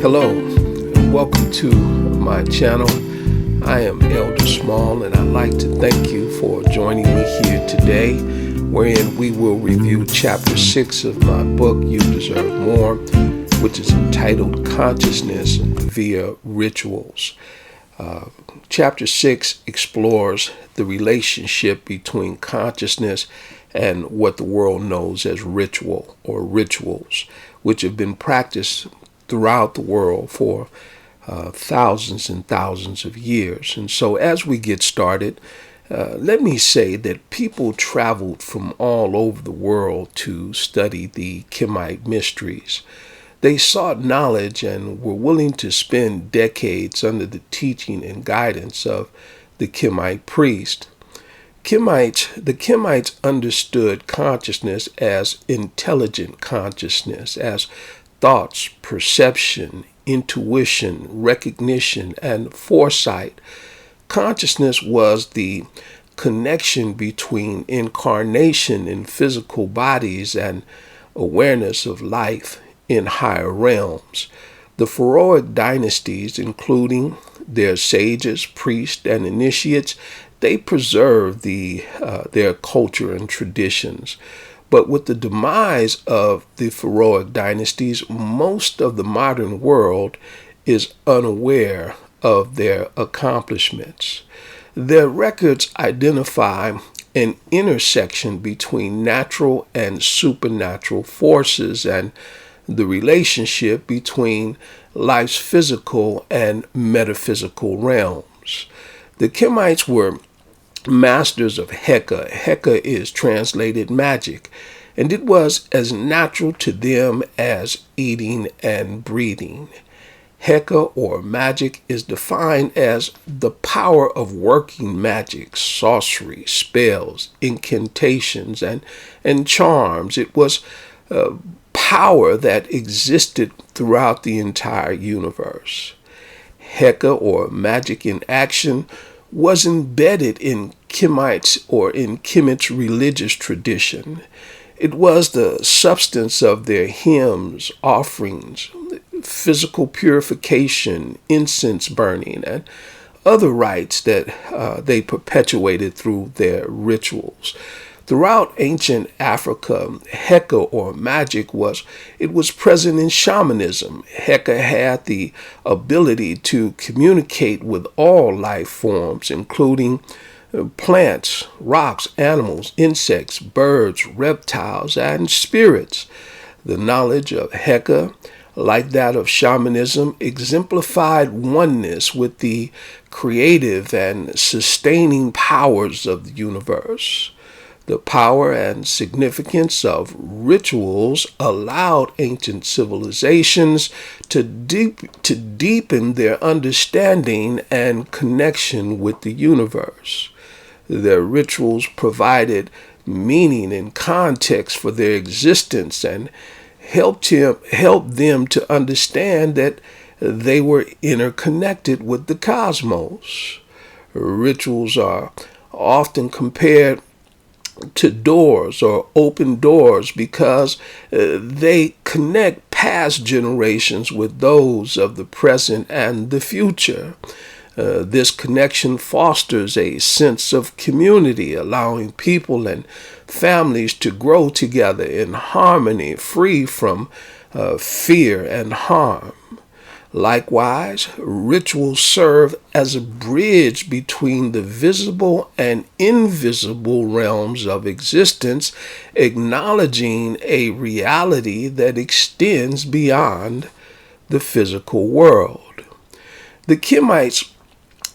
Hello, and welcome to my channel. I am Elder Small, and I'd like to thank you for joining me here today, wherein we will review Chapter 6 of my book, You Deserve More, which is entitled Consciousness via Rituals. Chapter 6 explores the relationship between consciousness and what the world knows as ritual or rituals, which have been practiced throughout the world for thousands and thousands of years. And so as we get started, let me say that people traveled from all over the world to study the Kemite mysteries. They sought knowledge and were willing to spend decades under the teaching and guidance of the Kemite priest. The Kemites understood consciousness as intelligent consciousness, as thoughts, perception, intuition, recognition, and foresight. Consciousness was the connection between incarnation in physical bodies and awareness of life in higher realms. The pharaohic dynasties, including their sages, priests, and initiates, they preserved their culture and traditions. But with the demise of the pharaohic dynasties, most of the modern world is unaware of their accomplishments. Their records identify an intersection between natural and supernatural forces and the relationship between life's physical and metaphysical realms. The Kemites were masters of Heka. Heka is translated magic, and it was as natural to them as eating and breathing. Heka, or magic, is defined as the power of working magic, sorcery, spells, incantations, and charms. It was power that existed throughout the entire universe. Heka, or magic in action, was embedded in Kemites or in Kemite religious tradition. It was the substance of their hymns, offerings, physical purification, incense burning, and other rites that they perpetuated through their rituals. Throughout ancient Africa, Heka, or magic, was present in shamanism. Heka had the ability to communicate with all life forms, including plants, rocks, animals, insects, birds, reptiles, and spirits. The knowledge of Heka, like that of shamanism, exemplified oneness with the creative and sustaining powers of the universe. The power and significance of rituals allowed ancient civilizations to deepen their understanding and connection with the universe. Their rituals provided meaning and context for their existence and helped them to understand that they were interconnected with the cosmos. Rituals are often compared to doors or open doors because they connect past generations with those of the present and the future. This connection fosters a sense of community, allowing people and families to grow together in harmony, free from fear and harm. Likewise, rituals serve as a bridge between the visible and invisible realms of existence, acknowledging a reality that extends beyond the physical world. The Kemites,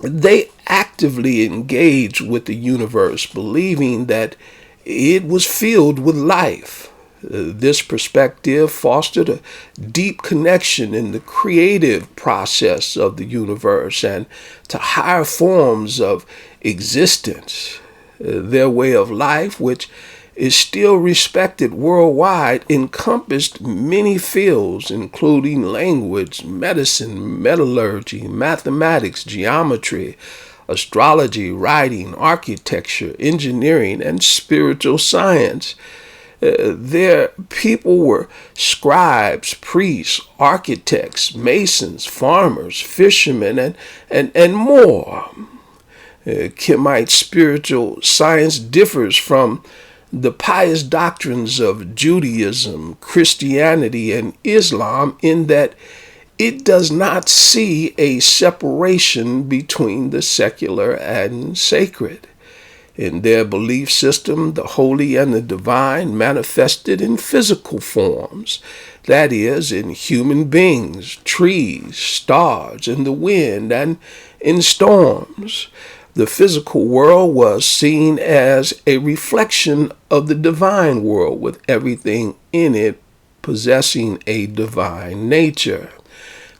they actively engaged with the universe, believing that it was filled with life. This perspective fostered a deep connection in the creative process of the universe and to higher forms of existence. Their way of life, which is still respected worldwide, encompassed many fields, including language, medicine, metallurgy, mathematics, geometry, astrology, writing, architecture, engineering, and spiritual science. Their people were scribes, priests, architects, masons, farmers, fishermen, and more. Kemite spiritual science differs from the pious doctrines of Judaism, Christianity, and Islam in that it does not see a separation between the secular and sacred. In their belief system, the holy and the divine manifested in physical forms, that is, in human beings, trees, stars, in the wind, and in storms. The physical world was seen as a reflection of the divine world, with everything in it possessing a divine nature.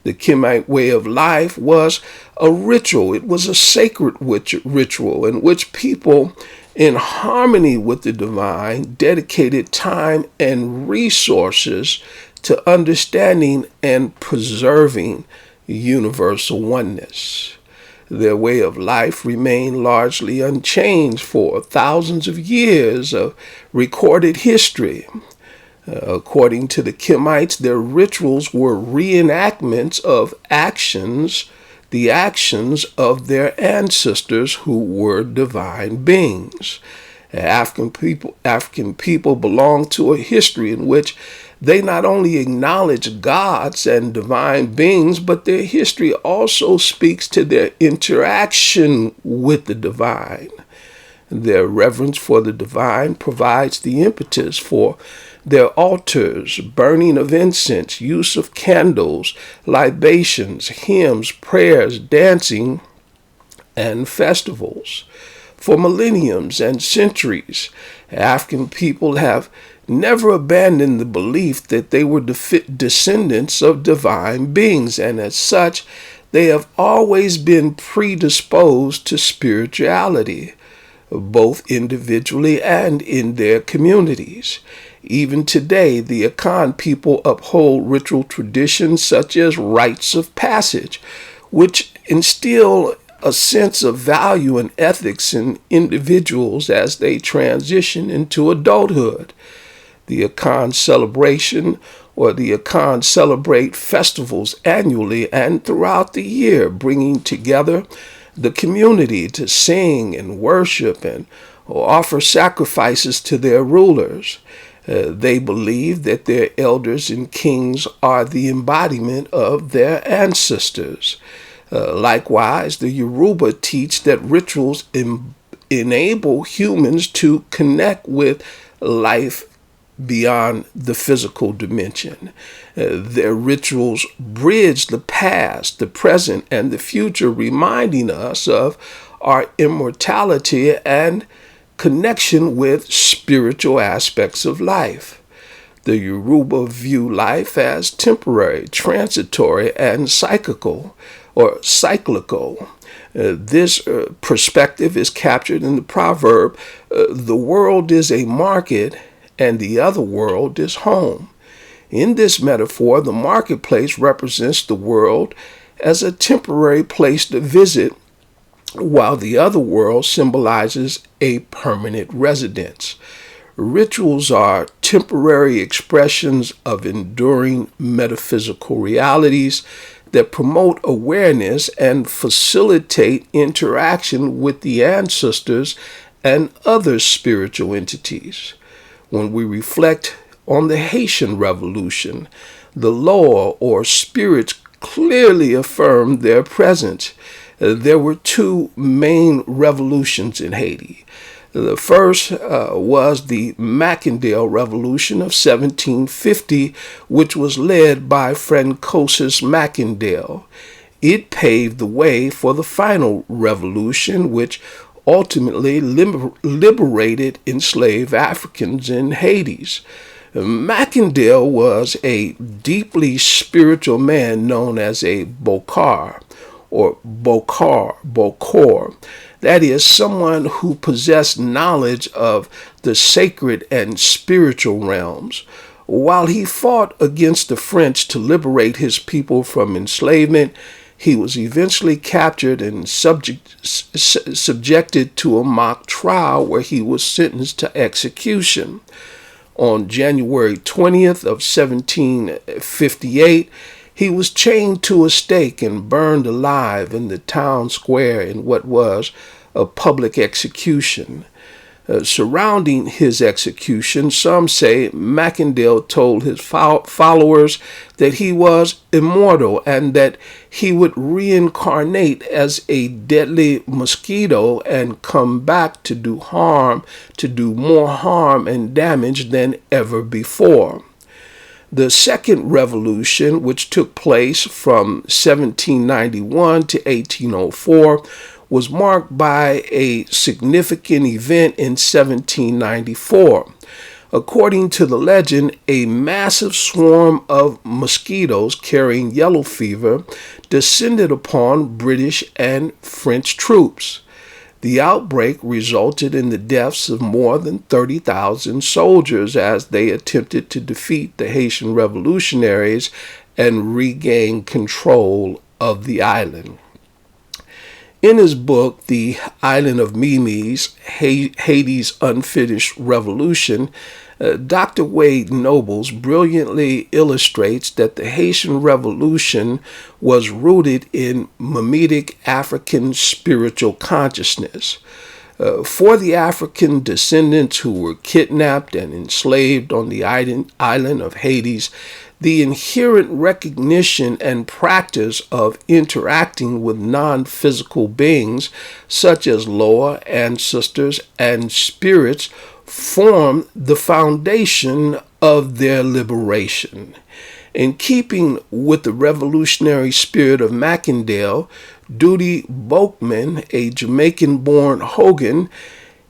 The Kemite way of life was a ritual. It was a sacred ritual in which people, in harmony with the divine, dedicated time and resources to understanding and preserving universal oneness. Their way of life remained largely unchanged for thousands of years of recorded history. According to the Kemites, their rituals were reenactments of the actions of their ancestors who were divine beings. African people belong to a history in which they not only acknowledge gods and divine beings, but their history also speaks to their interaction with the divine. Their reverence for the divine provides the impetus for their altars, burning of incense, use of candles, libations, hymns, prayers, dancing, and festivals. For millenniums and centuries, African people have never abandoned the belief that they were descendants of divine beings, and as such, they have always been predisposed to spirituality, both individually and in their communities. Even today, the Akan people uphold ritual traditions such as rites of passage, which instill a sense of value and ethics in individuals as they transition into adulthood. The Akan celebration, or the Akan celebrate festivals annually and throughout the year, bringing together the community to sing and worship and offer sacrifices to their rulers. They believe that their elders and kings are the embodiment of their ancestors. Likewise, the Yoruba teach that rituals enable humans to connect with life beyond the physical dimension. Their rituals bridge the past, the present, and the future, reminding us of our immortality and connection with spiritual aspects of life. The Yoruba view life as temporary, transitory, and cyclical. This perspective is captured in the proverb, the world is a market and the other world is home. In this metaphor, the marketplace represents the world as a temporary place to visit, while the other world symbolizes a permanent residence. Rituals are temporary expressions of enduring metaphysical realities that promote awareness and facilitate interaction with the ancestors and other spiritual entities. When we reflect on the Haitian Revolution, the law or spirits clearly affirmed their presence. There were two main revolutions in Haiti. The first was the Macandale Revolution of 1750, which was led by Francois Macandale. It paved the way for the final revolution, which ultimately liberated enslaved Africans in Haiti. Macandale was a deeply spiritual man known as a Bokar, or Bokor. That is, someone who possessed knowledge of the sacred and spiritual realms. While he fought against the French to liberate his people from enslavement, he was eventually captured and subjected to a mock trial where he was sentenced to execution. On January 20th of 1758, he was chained to a stake and burned alive in the town square in what was a public execution. Surrounding his execution, some say Macandale told his followers that he was immortal and that he would reincarnate as a deadly mosquito and come back to do more harm and damage than ever before. The Second Revolution, which took place from 1791 to 1804, was marked by a significant event in 1794. According to the legend, a massive swarm of mosquitoes carrying yellow fever descended upon British and French troops. The outbreak resulted in the deaths of more than 30,000 soldiers as they attempted to defeat the Haitian revolutionaries and regain control of the island. In his book, The Island of Mimes, Haiti's Unfinished Revolution, Dr. Wade Nobles brilliantly illustrates that the Haitian Revolution was rooted in Mimetic African spiritual consciousness. For the African descendants who were kidnapped and enslaved on the island of Hades, the inherent recognition and practice of interacting with non-physical beings, such as lower ancestors and spirits, form the foundation of their liberation. In keeping with the revolutionary spirit of Macandale, Duty Boukman, a Jamaican-born Hogan,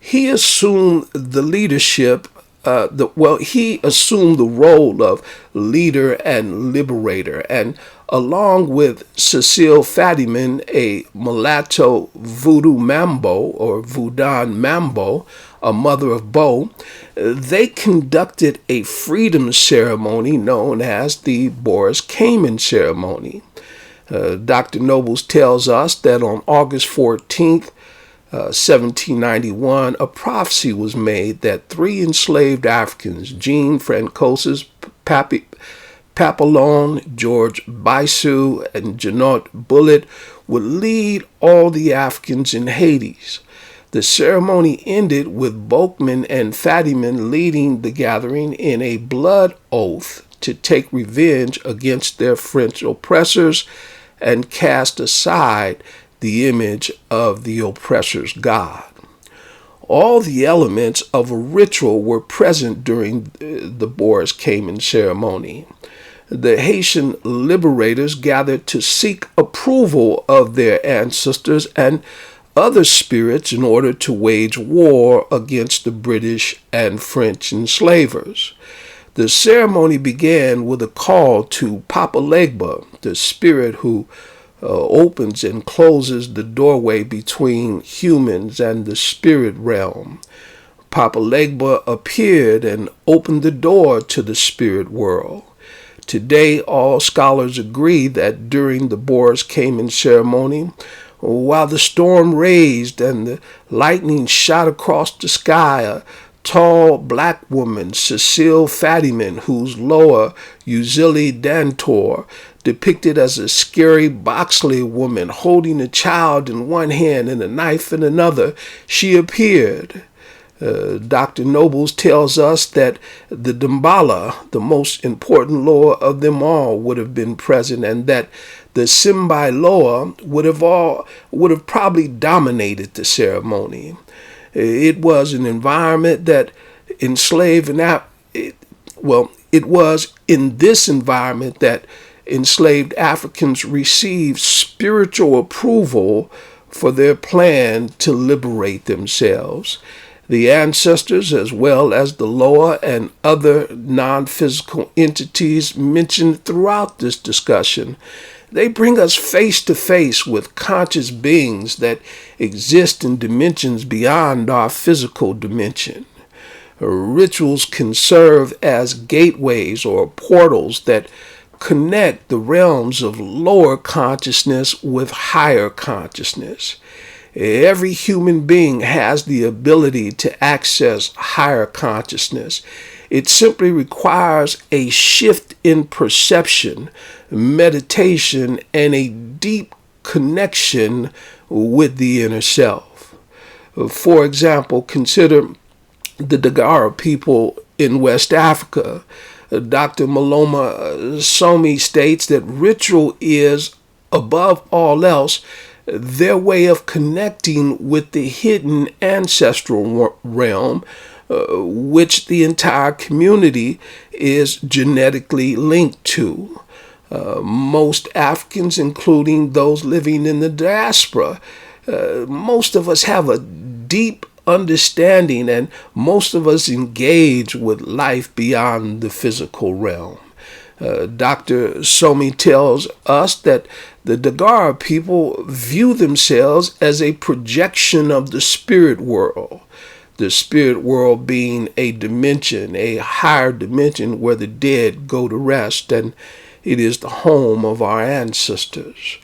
he assumed the leadership he assumed the role of leader and liberator, and along with Cecile Fadiman, a mulatto voodoo mambo or Voodoo mambo, a mother of Bo, they conducted a freedom ceremony known as the Boris Cayman ceremony. Dr. Nobles tells us that on August 14th, 1791, a prophecy was made that 3 enslaved Africans, Jean Francois Papillon, George Bisu, and Janot Bullitt, would lead all the Africans in Hades. The ceremony ended with Boukman and Fadiman leading the gathering in a blood oath to take revenge against their French oppressors and cast aside the image of the oppressor's god. All the elements of a ritual were present during the Boris Cayman ceremony. The Haitian liberators gathered to seek approval of their ancestors and other spirits in order to wage war against the British and French enslavers. The ceremony began with a call to Papa Legba, the spirit who opens and closes the doorway between humans and the spirit realm. Papa Legba appeared and opened the door to the spirit world. Today, all scholars agree that during the Boris Cayman ceremony, while the storm raged and the lightning shot across the sky, a tall black woman, Cecile Fadiman, whose loa, Uzili Dantor, depicted as a scary Boxley woman holding a child in one hand and a knife in another, she appeared. Dr. Nobles tells us that the Dambala, the most important loa of them all, would have been present, and that the Simbai loa would have probably dominated the ceremony. It was an environment that enslaved it was in this environment that enslaved Africans received spiritual approval for their plan to liberate themselves. The ancestors, as well as the loa and other non-physical entities mentioned throughout this discussion, they bring us face to face with conscious beings that exist in dimensions beyond our physical dimension. Rituals can serve as gateways or portals that connect the realms of lower consciousness with higher consciousness. Every human being has the ability to access higher consciousness. It simply requires a shift in perception, meditation, and a deep connection with the inner self. For example, consider the Dagara people in West Africa. Dr. Maloma Somi states that ritual is, above all else, their way of connecting with the hidden ancestral realm, which the entire community is genetically linked to. Most Africans, including those living in the diaspora, most of us have a deep understanding, and most of us engage with life beyond the physical realm. Dr. Somi tells us that the Dagara people view themselves as a projection of the spirit world. The spirit world being a dimension, a higher dimension where the dead go to rest, and it is the home of our ancestors.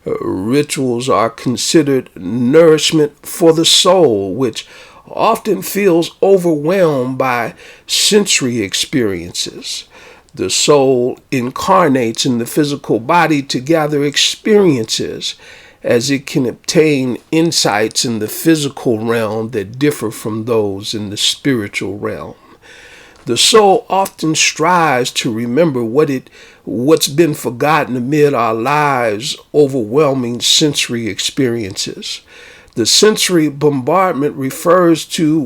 Rituals are considered nourishment for the soul, which often feels overwhelmed by sensory experiences. The soul incarnates in the physical body to gather experiences, as it can obtain insights in the physical realm that differ from those in the spiritual realm. The soul often strives to remember what's been forgotten amid our lives' overwhelming sensory experiences. The sensory bombardment refers to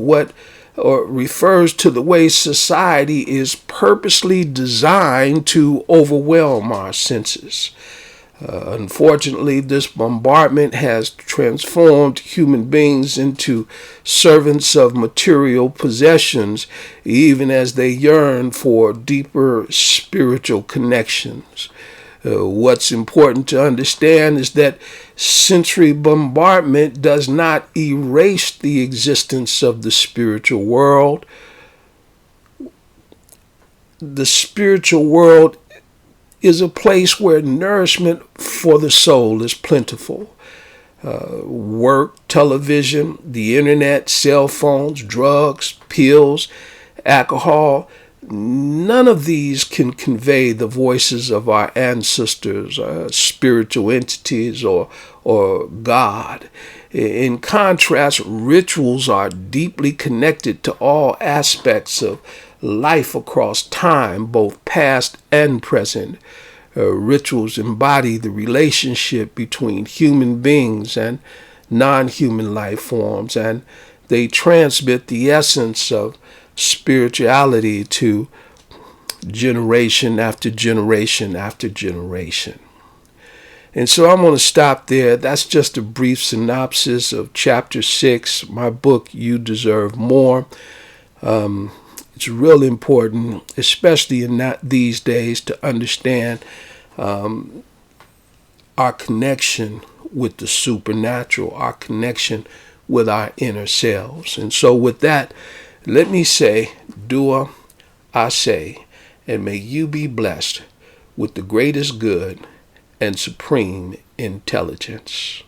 the way society is purposely designed to overwhelm our senses. Unfortunately, this bombardment has transformed human beings into servants of material possessions, even as they yearn for deeper spiritual connections. What's important to understand is that sensory bombardment does not erase the existence of the spiritual world. The spiritual world is a place where nourishment for the soul is plentiful. Work, television, the internet, cell phones, drugs, pills, alcohol, none of these can convey the voices of our ancestors, spiritual entities, or God. In contrast, rituals are deeply connected to all aspects of life across time, both past and present. Rituals embody the relationship between human beings and non-human life forms, and they transmit the essence of spirituality to generation after generation after generation. And so I'm going to stop there. That's just a brief synopsis of Chapter 6, my book, You Deserve More. It's really important, especially in these days, to understand our connection with the supernatural, our connection with our inner selves. And so with that, let me say, Dua, I say, and may you be blessed with the greatest good and supreme intelligence.